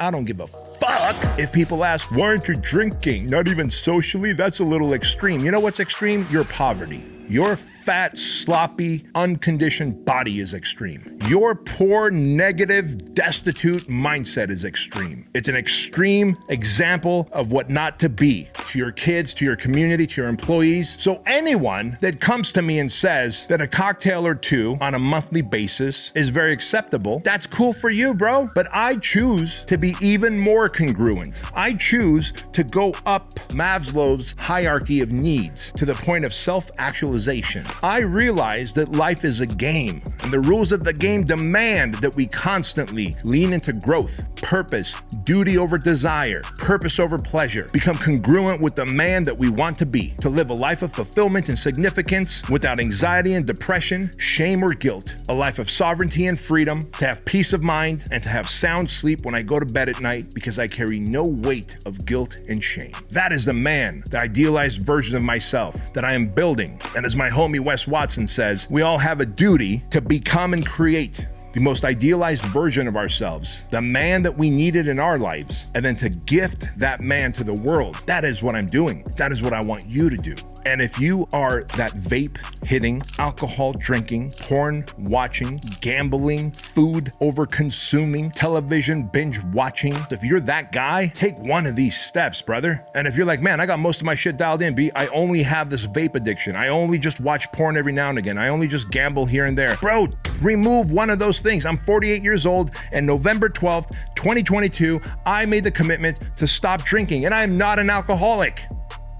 I don't give a fuck if people ask, why aren't you drinking? Not even socially? That's a little extreme. You know what's extreme? Your poverty. Your fat, sloppy, unconditioned body is extreme. Your poor, negative, destitute mindset is extreme. It's an extreme example of what not to be to your kids, to your community, to your employees. So anyone that comes to me and says that a cocktail or two on a monthly basis is very acceptable, that's cool for you, bro. But I choose to be even more congruent. I choose to go up Maslow's hierarchy of needs to the point of self-actualization. I realize that life is a game, and the rules of the game demand that we constantly lean into growth, purpose, duty over desire, purpose over pleasure, become congruent with the man that we want to be, to live a life of fulfillment and significance without anxiety and depression, shame or guilt, a life of sovereignty and freedom, to have peace of mind, and to have sound sleep when I go to bed at night because I carry no weight of guilt and shame. That is the man, the idealized version of myself that I am building. And as my homie Wes Watson says, we all have a duty to become and create the most idealized version of ourselves, the man that we needed in our lives, and then to gift that man to the world. That is what I'm doing. That is what I want you to do. And if you are that vape hitting, alcohol drinking, porn watching, gambling, food over consuming, television binge watching, if you're that guy, take one of these steps, brother. And if you're like, man, I got most of my shit dialed in, B, I only have this vape addiction. I only just watch porn every now and again. I only just gamble here and there. Bro, remove one of those things. I'm 48 years old, and November 12th, 2022, I made the commitment to stop drinking, and I'm not an alcoholic.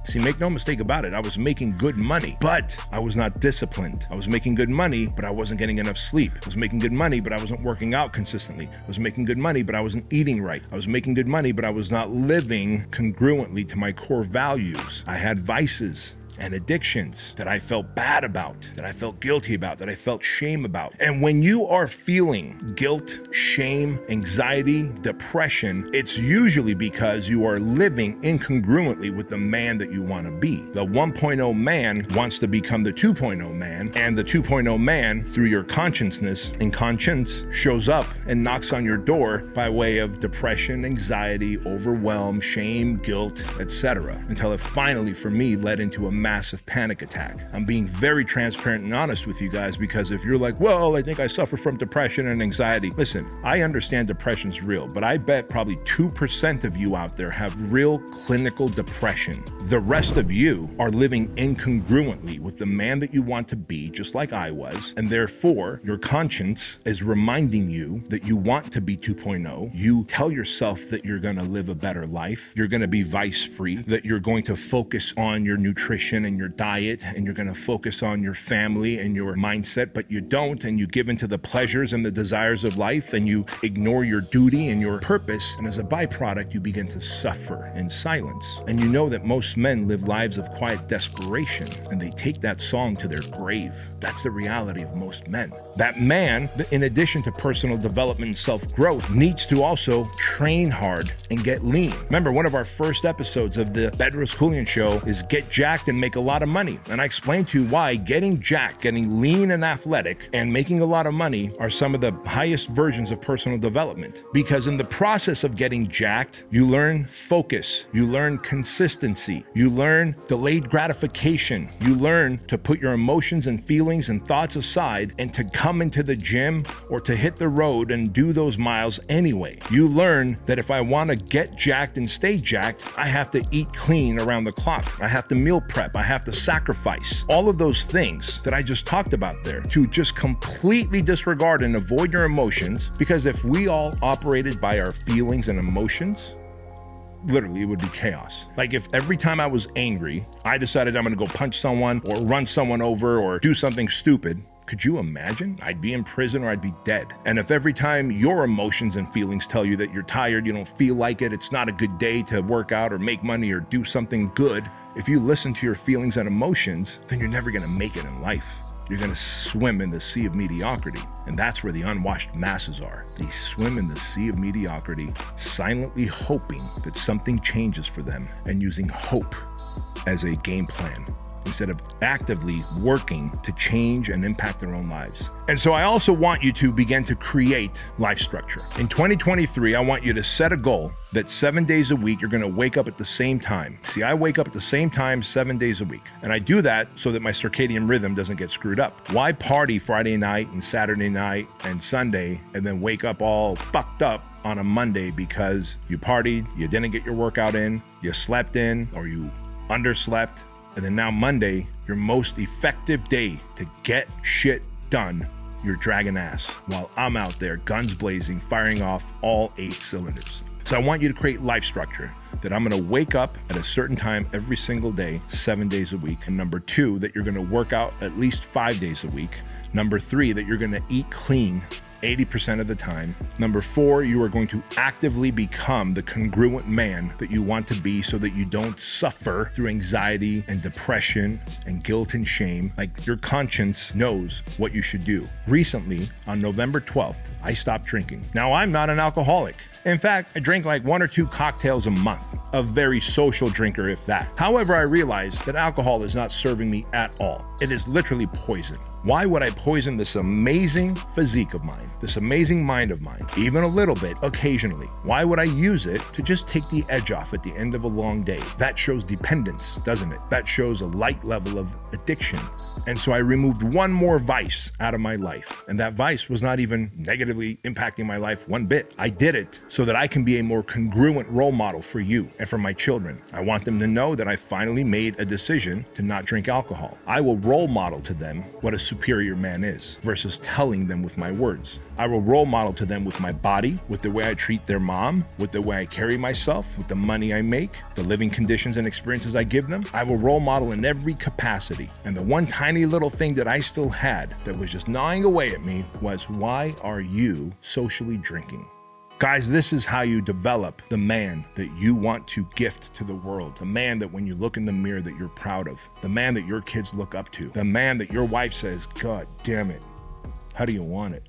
See, make no mistake about it, I was making good money, but I was not disciplined. I was making good money, but I wasn't getting enough sleep. I was making good money, but I wasn't working out consistently. I was making good money, but I wasn't eating right. I was making good money, but I was not living congruently to my core values. I had vices and addictions that I felt bad about, that I felt guilty about, that I felt shame about. And when you are feeling guilt, shame, anxiety, depression, it's usually because you are living incongruently with the man that you want to be. The 1.0 man wants to become the 2.0 man, and the 2.0 man, through your consciousness and conscience, shows up and knocks on your door by way of depression, anxiety, overwhelm, shame, guilt, etc. Until it finally, for me, led into a massive panic attack. I'm being very transparent and honest with you guys, because if you're like, well, I think I suffer from depression and anxiety. Listen, I understand depression's real, but I bet probably 2% of you out there have real clinical depression. The rest of you are living incongruently with the man that you want to be, just like I was, and therefore your conscience is reminding you that you want to be 2.0. You tell yourself that you're gonna live a better life, you're gonna be vice-free, that you're going to focus on your nutrition and your diet, and you're going to focus on your family and your mindset, but you don't, and you give into the pleasures and the desires of life, and you ignore your duty and your purpose, and as a byproduct, you begin to suffer in silence. And you know that most men live lives of quiet desperation, and they take that song to their grave. That's the reality of most men. That man, in addition to personal development and self-growth, needs to also train hard and get lean. Remember, one of our first episodes of the Bedros Keuilian Show is get jacked and make a lot of money. And I explained to you why getting jacked, getting lean and athletic, and making a lot of money are some of the highest versions of personal development. Because in the process of getting jacked, you learn focus, you learn consistency, you learn delayed gratification, you learn to put your emotions and feelings and thoughts aside and to come into the gym or to hit the road and do those miles anyway. You learn that if I want to get jacked and stay jacked, I have to eat clean around the clock. I have to meal prep. I have to sacrifice. All of those things that I just talked about there, to just completely disregard and avoid your emotions, because if we all operated by our feelings and emotions, literally it would be chaos. Like if every time I was angry, I decided I'm gonna go punch someone or run someone over or do something stupid, could you imagine? I'd be in prison or I'd be dead. And if every time your emotions and feelings tell you that you're tired, you don't feel like it, it's not a good day to work out or make money or do something good, if you listen to your feelings and emotions, then you're never gonna make it in life. You're gonna swim in the sea of mediocrity. And that's where the unwashed masses are. They swim in the sea of mediocrity, silently hoping that something changes for them and using hope as a game plan. instead of actively working to change and impact their own lives. And so I also want you to begin to create life structure. In 2023, I want you to set a goal that 7 days a week, you're gonna wake up at the same time. See, I wake up at the same time 7 days a week. And I do that so that my circadian rhythm doesn't get screwed up. Why party Friday night and Saturday night and Sunday and then wake up all fucked up on a Monday because you partied, you didn't get your workout in, you slept in, or you underslept, and then now Monday, your most effective day to get shit done, you're dragging ass while I'm out there guns blazing, firing off all 8 cylinders. So I want you to create life structure that I'm gonna wake up at a certain time every single day, 7 days a week. And number 2, that you're gonna work out at least 5 days a week. Number 3, that you're gonna eat clean 80% of the time. Number 4, you are going to actively become the congruent man that you want to be so that you don't suffer through anxiety and depression and guilt and shame. Like, your conscience knows what you should do. Recently, on November 12th, I stopped drinking. Now, I'm not an alcoholic. In fact, I drink like 1 or 2 cocktails a month. A very social drinker, if that. However, I realized that alcohol is not serving me at all. It is literally poison. Why would I poison this amazing physique of mine, this amazing mind of mine, even a little bit occasionally? Why would I use it to just take the edge off at the end of a long day? That shows dependence, doesn't it? That shows a light level of addiction. And so I removed one more vice out of my life. And that vice was not even negatively impacting my life one bit. I did it so that I can be a more congruent role model for you and for my children. I want them to know that I finally made a decision to not drink alcohol. I will role model to them what a superior man is versus telling them with my words. I will role model to them with my body, with the way I treat their mom, with the way I carry myself, with the money I make, the living conditions and experiences I give them. I will role model in every capacity. And the one tiny little thing that I still had that was just gnawing away at me was, why are you socially drinking? Guys, this is how you develop the man that you want to gift to the world. The man that when you look in the mirror that you're proud of. The man that your kids look up to. The man that your wife says, God damn it, how do you want it?